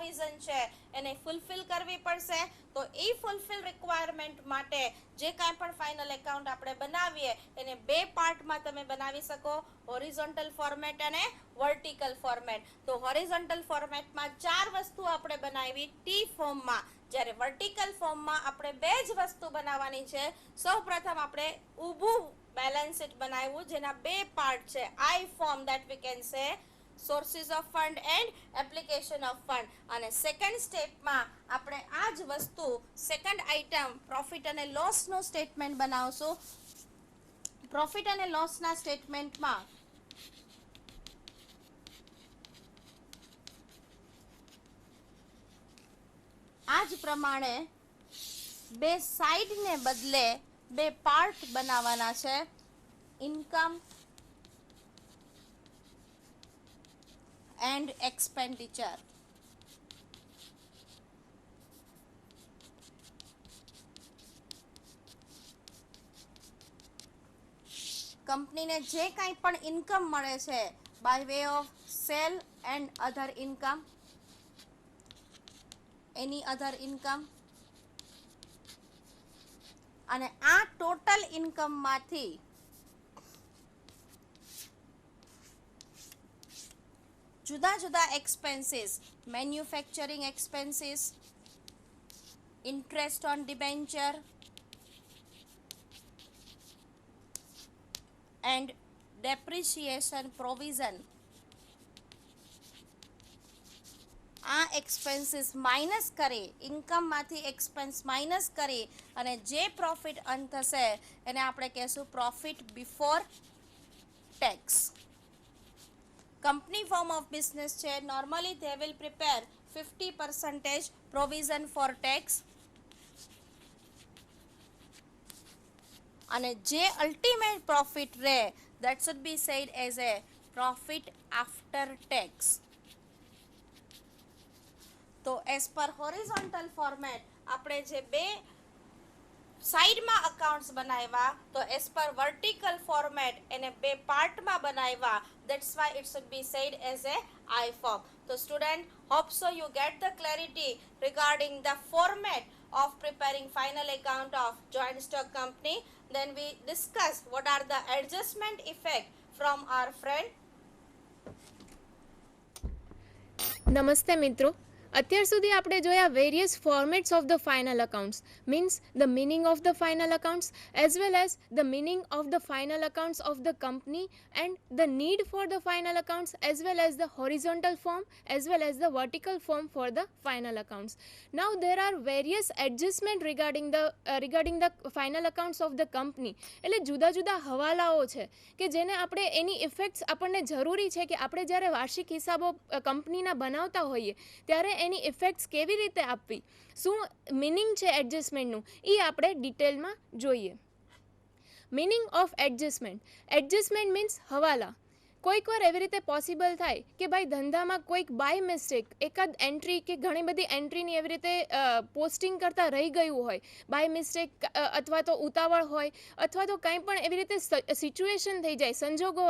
Provision છે એને fulfil કરવી પડશે. તો એ ફૂલફિલ રિક્વાયરમેન્ટ માટે જે કાંઈ પણ ફાઇનલ એકાઉન્ટ આપણે બનાવીએ એને બે પાર્ટમાં તમે બનાવી શકો, હોરિઝોન્ટલ ફોર્મેટ અને વર્ટિકલ ફોર્મેટ. તો હોરિઝોન્ટલ ફોર્મેટમાં 4 વસ્તુ આપણે બનાવી ટી ફોર્મમાં, જ્યારે વર્ટિકલ ફોર્મમાં આપણે 2 જ વસ્તુ બનાવવાની છે. સૌપ્રથમ આપણે ઊભું બેલેન્સ શીટ બનાવ્યું જેના 2 પાર્ટ છે, I form that we can say sources of fund and application of fund. અને સેકન્ડ સ્ટેપમાં આપણે આ જ વસ્તુ સેકન્ડ આઇટમ પ્રોફિટ અને લોસનો સ્ટેટમેન્ટ બનાવશું. પ્રોફિટ અને લોસના સ્ટેટમેન્ટમાં આ જ પ્રમાણે 2 સાઈડને બદલે 2 પાર્ટ બનાવવાના છે, ઇન્કમ એન્ડ એક્સપેન્ડિચર. કંપનીને જે કાંઈ પણ ઇન્કમ મળે છે by way of sale and other income, any other income, અને આ ટોટલ ઇન્કમમાંથી જુદા જુદા expenses, manufacturing expenses, interest on debenture and depreciation provision, આ એક્સપેન્સીસ માઇનસ કરી, ઇન્કમમાંથી એક્સપેન્સ માઇનસ કરી અને જે પ્રોફિટ અર્ન થશે એને આપણે કહેશું profit before tax. Company form of business છે, normally they will prepare 50% provision for tax, અને જે અલ્ટિમેટ પ્રોફિટ રહે that should be said as a profit after tax. તો એઝ પર હોરિઝોન્ટલ ફોર્મેટ આપણે જે 2 સાઈડમાં અકાઉન્ટ્સ બનાવ્યા, તો એઝ પર વર્ટિકલ ફોર્મેટ એને 2 પાર્ટમાં બનાવ્યા. That's why it should be said as a I form. તો student, hope so you get the clarity regarding the format of preparing final account of joint stock company. Then we discuss what are the adjustment effect from our friend. નમસ્તે મિત્રો, અત્યાર સુધી આપણે જોયા various formats of the final accounts, means the meaning of the final accounts as well as the meaning of the final accounts of the company and the need for the final accounts as well as the horizontal form as well as the vertical form for the final accounts. Now there are various adjustment regarding the final accounts of the company. એટલે જુદા જુદા હવાલાઓ છે કે જેને આપણે એની effects આપણને જરૂરી છે કે આપણે જ્યારે વાર્ષિક હિસાબો કંપનીના બનાવતા હોઈએ ત્યારે એની ઇફેક્ટ્સ કેવી રીતે આપવી, શું મિનિંગ છે એડજસ્ટમેન્ટનું, એ આપણે ડિટેલમાં જોઈએ. Meaning of adjustment. Adjustment means હવાલા. કોઈક વાર એવી રીતે પોસિબલ થાય કે ભાઈ ધંધામાં કોઈક બાય મિસ્ટેક એકાદ એન્ટ્રી કે ઘણી બધી એન્ટ્રીની એવી રીતે પોસ્ટિંગ કરતાં રહી ગયું હોય, બાય મિસ્ટેક અથવા તો ઉતાવળ હોય અથવા તો કંઈ પણ એવી રીતે સિચ્યુએશન થઈ જાય, સંજોગો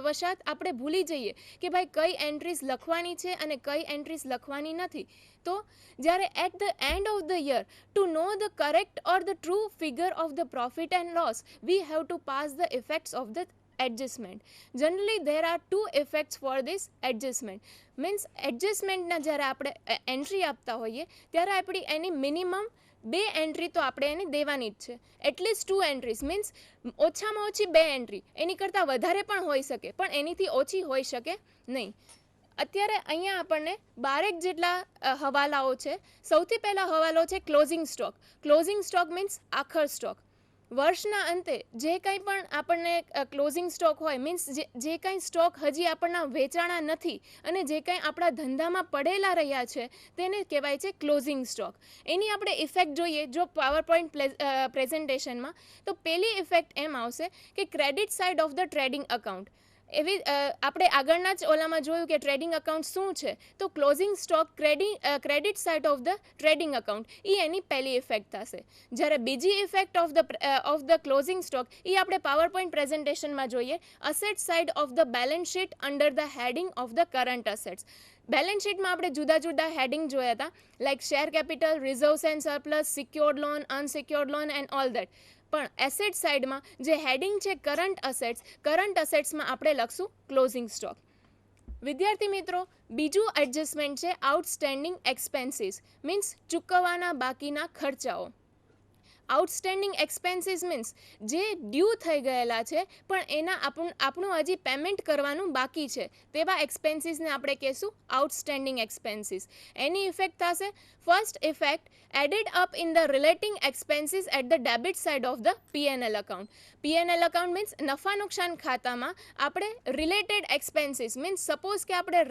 વશાત આપણે ભૂલી જઈએ કે ભાઈ કઈ એન્ટ્રીઝ લખવાની છે અને કઈ એન્ટ્રીઝ લખવાની નથી. તો જ્યારે at the end of the year to know the correct or the true figure of the profit and loss we have to pass the effects of the adjustment. Generally there are 2 effects for this adjustment. Means adjustmentના જ્યારે આપણે entry આપતા હોઈએ ત્યારે આપણી એની minimum 2 entry તો આપણે એને દેવાની જ છે. એટલીસ્ટ 2 એન્ટ્રીઝ મીન્સ ઓછામાં ઓછી 2 એન્ટ્રી, એની કરતાં વધારે પણ હોઈ શકે પણ એનીથી ઓછી હોઈ શકે નહીં. અત્યારે અહીંયા આપણને 12 જેટલા હવાલાઓ છે. સૌથી પહેલા હવાલો છે closing stock. Closing stock means આખર સ્ટોક. વર્ષના અંતે જે કંઈ પણ આપણને ક્લોઝિંગ સ્ટોક હોય મીન્સ જે કંઈ સ્ટોક હજી આપણના વેચાણા નથી અને જે કંઈ આપણા ધંધામાં પડેલા રહ્યા છે તેને કહેવાય છે ક્લોઝિંગ સ્ટોક. એની આપણે ઇફેક્ટ જોઈએ જો પાવર પોઈન્ટ પ્રેઝન્ટેશનમાં, તો પહેલી ઇફેક્ટ એમ આવશે કે credit side of the trading account. એવી આપણે આગળના જ ઓલામાં જોયું કે ટ્રેડિંગ અકાઉન્ટ શું છે, તો closing stock credit side of the trading account એ એની પહેલી ઇફેક્ટ થશે. જ્યારે બીજી effect of the closing stock એ આપણે પાવર પોઈન્ટ પ્રેઝન્ટેશનમાં જોઈએ, asset side of the balance sheet under the heading of the current assets. Balance શીટમાં આપણે જુદા જુદા હેડિંગ જોયા હતા, like share capital, reserves and surplus, secured loan, unsecured loan and all that. પણ એસેટ સાઇડમાં જે હેડિંગ છે કરંટ અસેટ્સમાં આપણે લખશું ક્લોઝિંગ સ્ટોક. વિદ્યાર્થી મિત્રો, બીજું એડજસ્ટમેન્ટ છે આઉટસ્ટેન્ડિંગ એક્સપેન્સીસ, મીન્સ ચૂકવવાના બાકીના ખર્ચાઓ. આઉટસ્ટેન્ડિંગ એક્સપેન્સીસ મીન્સ જે ડ્યુ થઈ ગયેલા છે પણ એના આપણું હજી પેમેન્ટ કરવાનું બાકી છે તેવા એક્સપેન્સીસને આપણે કહીશું આઉટસ્ટેન્ડિંગ એક્સપેન્સીસ. એની ઇફેક્ટ થશે, first effect added up in the relating expenses at the debit side of the PNL account. PNL account means નફા નુકસાન ખાતામાં આપણે રિલેટેડ એક્સપેન્સીસ મીન્સ સપોઝ કે આપણે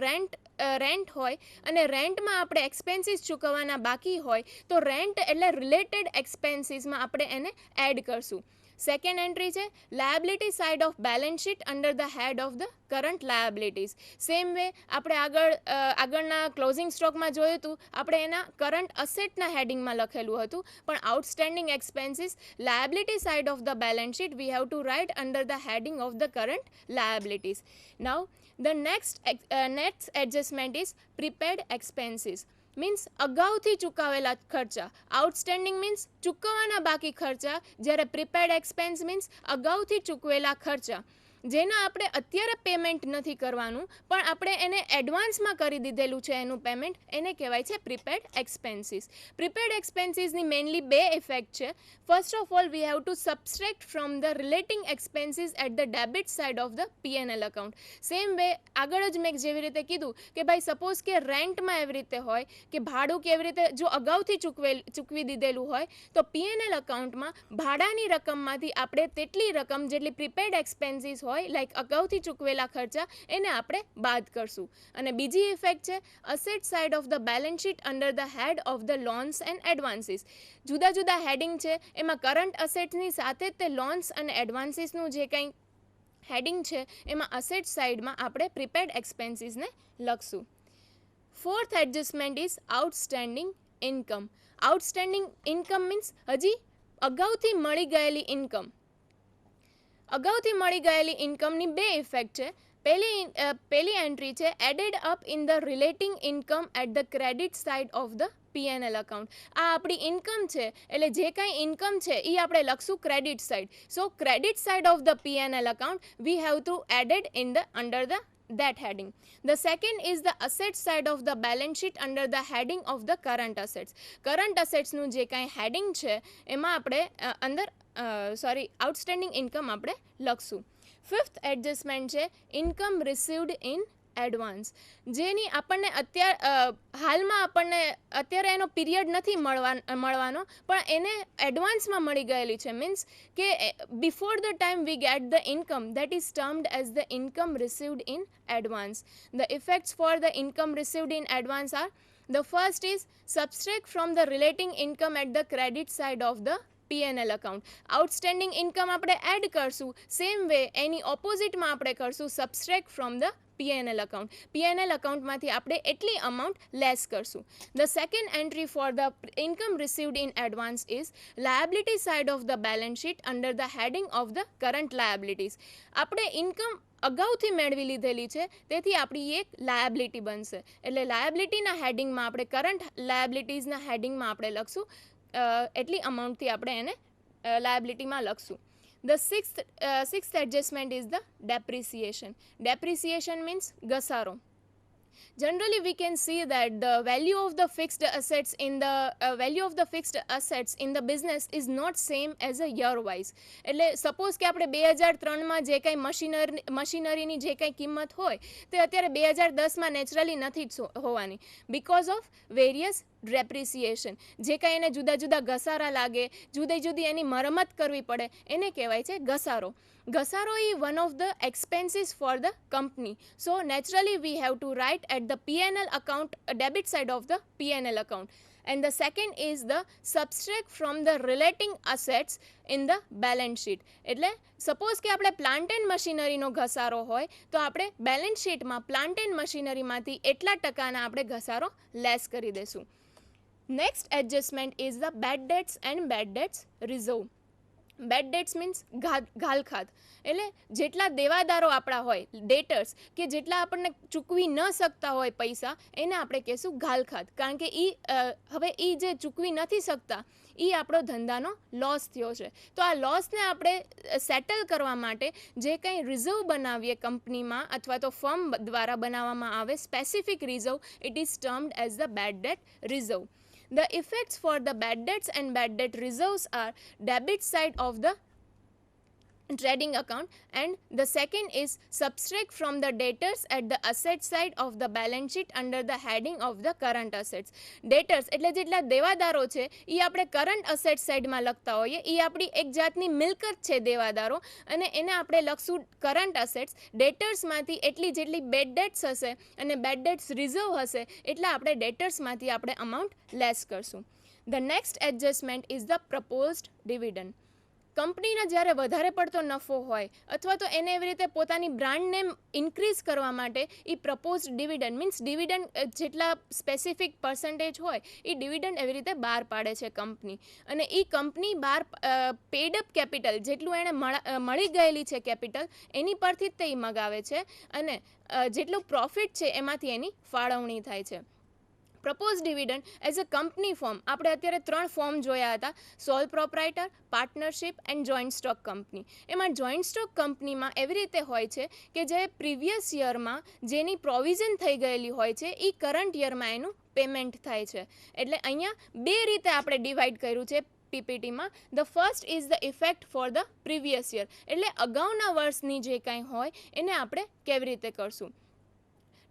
રેન્ટ હોય અને રેન્ટમાં આપણે એક્સપેન્સીસ ચૂકવવાના બાકી હોય તો રેન્ટ એટલે રિલેટેડ એક્સપેન્સીસમાં આપણે એને એડ કરશું. સેકન્ડ એન્ટ્રી છે liability side of balance sheet under the head of the current liabilities. Same way આપણે આગળના ક્લોઝિંગ સ્ટોકમાં જોયું હતું, આપણે એના કરંટ અસેટના હેડિંગમાં લખેલું હતું, પણ outstanding expenses liability side of the balance sheet we have to write under the heading of the current liabilities. Now the next adjustment is prepaid expenses, means અગાઉથી ચૂકવેલા ખર્ચા. આઉટસ્ટેન્ડિંગ મીન્સ ચૂકવવાના બાકી ખર્ચા, જ્યારે પ્રીપેડ એક્સપેન્સ મીન્સ અગાઉથી ચૂકવેલા ખર્ચા જેના આપણે અત્યારે પેમેન્ટ નથી કરવાનું પણ આપણે એને એડવાન્સમાં કરી દીધેલું છે એનું પેમેન્ટ, એને કહેવાય છે પ્રીપેડ એક્સપેન્સીસ. પ્રીપેડ એક્સપેન્સીસની મેઇનલી બે ઇફેક્ટ છે. First of all we have to subtract from the relating expenses at the debit side of the PNL account. Same way આગળ જ મેં જેવી રીતે કીધું કે ભાઈ સપોઝ કે રેન્ટમાં એવી રીતે હોય કે ભાડું કે એવી રીતે જો અગાઉથી ચૂકવી દીધેલું હોય તો પીએનએલ અકાઉન્ટમાં ભાડાની રકમમાંથી આપણે તેટલી રકમ જેટલી પ્રીપેડ એક્સપેન્સીસ હોય લાઈક અગાઉથી ચૂકવેલા ખર્ચા એને આપણે બાદ કરશું. અને બીજી ઇફેક્ટ છે asset side of the balance sheet under the head of the loans and advances. જુદા જુદા હેડિંગ છે, એમાં કરંટ અસેટ્સની સાથે જ તે લોન્સ અને એડવાન્સીસનું જે કંઈ હેડિંગ છે એમાં અસેટ સાઇડમાં આપણે પ્રીપેડ એક્સપેન્સીસને લખશું. Fourth adjustment is outstanding income. Outstanding income means હજી અગાઉથી મળી ગયેલી ઇન્કમ. અગાઉથી મળી ગયેલી ઇન્કમની બે ઇફેક્ટ છે. પહેલી એન્ટ્રી છે added up in the relating income at the credit side of the PNL account. આ આપણી ઇન્કમ છે એટલે જે કાંઈ ઇન્કમ છે એ આપણે લખશું credit side. So credit side of the PNL account we have to added in the under the that heading. The second is the asset side of the balance sheet under the heading of the current assets. Current assets નું જે કાંઈ heading છે એમાં આપણે outstanding income આપણે લખશું. Fifth adjustment છે income received in advance, જેની આપણને હાલમાં આપણને અત્યારે એનો પીરિયડ નથી મળવાનો પણ એને એડવાન્સમાં મળી ગયેલી છે. મીન્સ કે before the time we get the income that is termed as the income received in advance. The effects for the income received in advance are the first is subtract from the relating income at the credit side of the PNL account. Outstanding income આપણે add કરશું, same way એની ઓપોઝિટમાં આપણે કરશું subtract from the PNL account. PNL અકાઉન્ટમાંથી આપણે એટલી amount less કરશું. The second entry four the income received in advance is liability side of the balance sheet under the heading of the current liabilities. આપણે income અગાઉથી મેળવી લીધેલી છે તેથી આપણી એક લાયબિલિટી બનશે. એટલે લાયબિલિટીના હેડિંગમાં આપણે કરંટ લાયબિલિટીઝના હેડિંગમાં આપણે લખશું એટલી અમાઉન્ટથી આપણે એને લાયબિલિટીમાં લખશું. The sixth adjustment is the depreciation. Depreciation means ઘસારો. Generally we can see that the value of the fixed assets in the business is not same as a year wise. એટલે સપોઝ કે આપણે 2003માં જે કંઈ મશીનરીની જે કંઈ કિંમત હોય તે અત્યારે 2010માં નેચરલી નથી જ હોવાની બિકોઝ ઓફ વેરિયસ ડેપ્રિસિએશન. જે કાંઈ એને જુદા જુદા ઘસારા લાગે, જુદી જુદી એની મરમત કરવી પડે એને કહેવાય છે ઘસારો. ઘસારો is one of the expenses for the company. So naturally we have to write at the P&L account, debit side of the P&L account. And the second is the subtract from the relating assets in the balance sheet. એટલે suppose કે આપણે plant and મશીનરીનો ઘસારો હોય તો આપણે balance શીટમાં plant and મશીનરીમાંથી એટલા ટકાના આપણે ઘસારો લેસ કરી દઈશું. Next adjustment is the bad debts and bad debts reserve. Bad debts means ઘાલખાત, એટલે જેટલા દેવાદારો આપણા હોય ડેટર્સ કે જેટલા આપણને ચૂકવી ન શકતા હોય પૈસા, એને આપણે કહેશું ઘાલખાત, કારણ કે હવે એ જે ચૂકવી નથી શકતા એ આપણો ધંધાનો લોસ થયો છે. તો આ લોસને આપણે સેટલ કરવા માટે જે કંઈ રિઝર્વ બનાવીએ કંપનીમાં અથવા તો ફર્મ દ્વારા બનાવવામાં આવે specific reserve, it is termed as the bad debt reserve. The effects for the bad debts and bad debt reserves are debit side of the trading account, and the second is subtract from the debtors at the asset side of the balance sheet under the heading of the current assets. Debtors એટલે જેટલા દેવાદારો છે એ આપણે current asset સાઈડમાં લખતા હોઈએ, એ આપણી એક જાતની મિલકત છે દેવાદારો, અને એને આપણે લખશું કરંટ અસેટ્સ. ડેટર્સમાંથી એટલી જેટલી બેડ ડેટ્સ હશે અને બેડ ડેટ્સ રિઝર્વ હશે એટલા આપણે ડેટર્સમાંથી આપણે અમાઉન્ટ લેસ કરશું. The next adjustment is the proposed dividend. કંપનીને જ્યારે વધારે પડતો નફો હોય અથવા તો એને એવી રીતે પોતાની બ્રાન્ડ નેમ ઇન્ક્રીઝ કરવા માટે એ પ્રપોઝ ડિવિડન્ડ મીન્સ ડિવિડન્ડ જેટલા સ્પેસિફિક પર્સન્ટેજ હોય એ ડિવિડન્ડ એવી રીતે બહાર પાડે છે કંપની, અને એ કંપની બહાર પેડઅપ કેપિટલ જેટલું એણે મળી ગયેલી છે કેપિટલ એની પરથી જ તે મગાવે છે, અને જેટલું પ્રોફિટ છે એમાંથી એની ફાળવણી થાય છે. Propose dividend as a company form આપણે અત્યારે 3 ફોર્મ જોયા હતા, sole proprietor, partnership and joint stock company. એમાં જોઈન્ટ સ્ટોક કંપનીમાં એવી રીતે હોય છે કે જે પ્રીવિયસ યરમાં જેની પ્રોવિઝન થઈ ગયેલી હોય છે એ કરંટ યરમાં એનું પેમેન્ટ થાય છે. એટલે અહીંયા 2 રીતે આપણે ડિવાઈડ કર્યું છે પીપીટીમાં. The first is the effect for the previous year, એટલે અગાઉના વર્ષની જે કાંઈ હોય એને આપણે કેવી રીતે કરશું.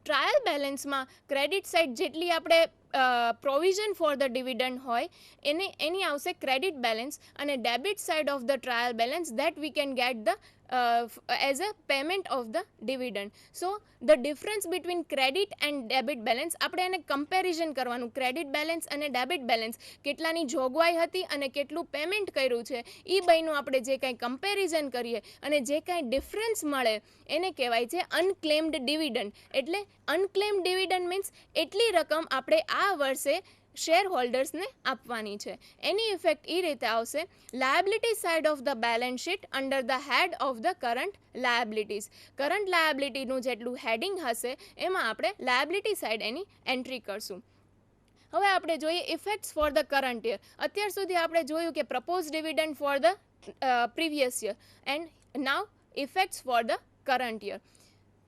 ટ્રાયલ બેલેન્સમાં ક્રેડિટ સાઇડ જેટલી આપણે પ્રોવિઝન ફોર ધ ડિવિડન્ડ હોય એની આવશે ક્રેડિટ બેલેન્સ, અને debit side of the trial balance that we can get the as a payment of the dividend. So the difference between credit and debit balance આપણે એને comparison કરવાનું, credit balance અને debit balance કેટલાની જોગવાઈ હતી અને કેટલું payment કર્યું છે એ બેયનું આપણે જે કાંઈ કમ્પેરિઝન કરીએ અને જે કાંઈ ડિફરન્સ મળે એને કહેવાય છે અનક્લેમ્ડ ડિવિડન્ડ. એટલે અનક્લેમ્ડ ડિવિડન્ડ મીન્સ એટલી રકમ આપણે આ વર્ષે શેર હોલ્ડર્સને આપવાની છે. એની ઇફેક્ટ એ રીતે આવશે, liability side of the balance sheet under the head of the current liabilities. Current લાયબિલિટીનું જેટલું હેડિંગ હશે એમાં આપણે લાયબિલિટી સાઇડ એની એન્ટ્રી કરશું. હવે આપણે જોઈએ effects for the current year. અત્યાર સુધી આપણે જોયું કે propose dividend for the previous year and now effects for the current year.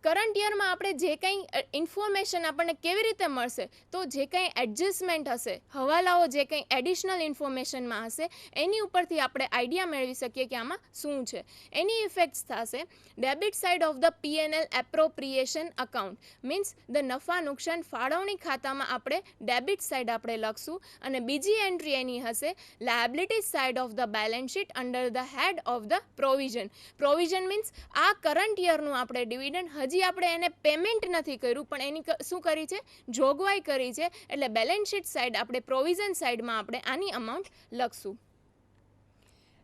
Current યરમાં આપણે જે કંઈ ઇન્ફોર્મેશન આપણને કેવી રીતે મળશે, તો જે કંઈ એડજસ્ટમેન્ટ હશે, હવાલાઓ જે કંઈ એડિશનલ ઇન્ફોર્મેશનમાં હશે એની ઉપરથી આપણે આઈડિયા મેળવી શકીએ કે આમાં શું છે. એની ઇફેક્ટ્સ થશે debit side of the P&L appropriation account, means the નફા નુકસાન ફાળવણી ખાતામાં આપણે ડેબિટ સાઇડ આપણે લખશું, અને બીજી એન્ટ્રી એની હશે liability side of the balance sheet under the head of the provision. Provision means આ કરંટ યરનું આપણે ડિવિડન્ડ હજી આપણે એને પેમેન્ટ નથી કર્યું પણ એની શું કરી છે, જોગવાઈ કરી છે, એટલે બેલેન્સ શીટ સાઇડ આપણે પ્રોવિઝન સાઇડમાં આપણે આની અમાઉન્ટ લખશું.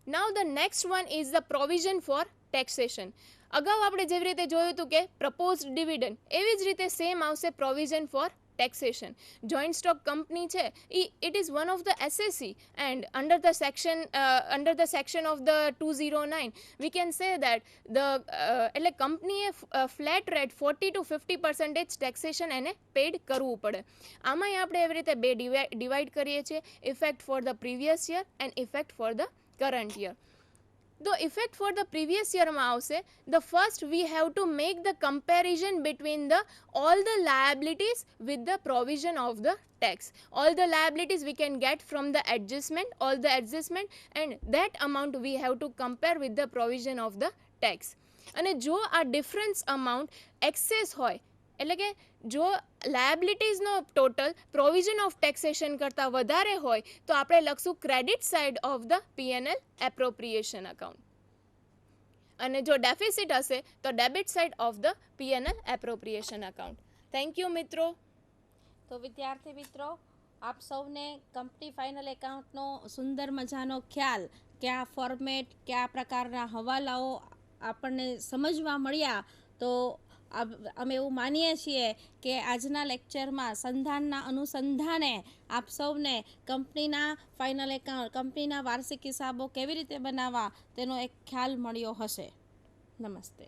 નાઉ the next one is the provision four taxation. અગાઉ આપણે જેવી રીતે જોયું હતું કે પ્રપોઝડ ડિવિડન્ડ, એવી જ રીતે સેમ આવશે provision four taxation. Joint stock company છે it is one of the SSC, and under the section of the 209 we can say that the એટલે કંપનીએ ફ્લેટ રેટ 40 to 50% ટેક્સેશન એને પેડ કરવું પડે. આમાંય આપણે એવી રીતે બે ડિવાઈડ કરીએ છીએ, effect for the previous year and effect for the current year. The effect for the previous year માં આવશે, the first we have to make the comparison between the all the liabilities with the provision of the tax. All the liabilities we can get from the adjustment, all the adjustment, and that amount we have to compare with the provision of the tax. અને જો આ difference amount access હોય, એટલે કે જો લાયબિલિટીઝનો total provision of taxation કરતાં વધારે હોય તો આપણે લખશું credit side of the P&L appropriation account, અને જો ડેફિસિટ હશે તો debit side of the P&L appropriation account. Thank you મિત્રો. તો વિદ્યાર્થી મિત્રો, આપ સૌને કંપની ફાઇનલ એકાઉન્ટનો સુંદર મજાનો ખ્યાલ, કયા ફોર્મેટ, કયા પ્રકારના હવાલાઓ આપણને સમજવા મળ્યા. તો અમે એવું માનીએ છીએ કે આજના લેક્ચરમાં સંધાનના અનુસંધાને આપ સૌને કંપનીના ફાઇનલ એકાઉન્ટ, કંપનીના વાર્ષિક હિસાબો કેવી રીતે બનાવવા તેનો એક ખ્યાલ મળ્યો હશે. નમસ્તે.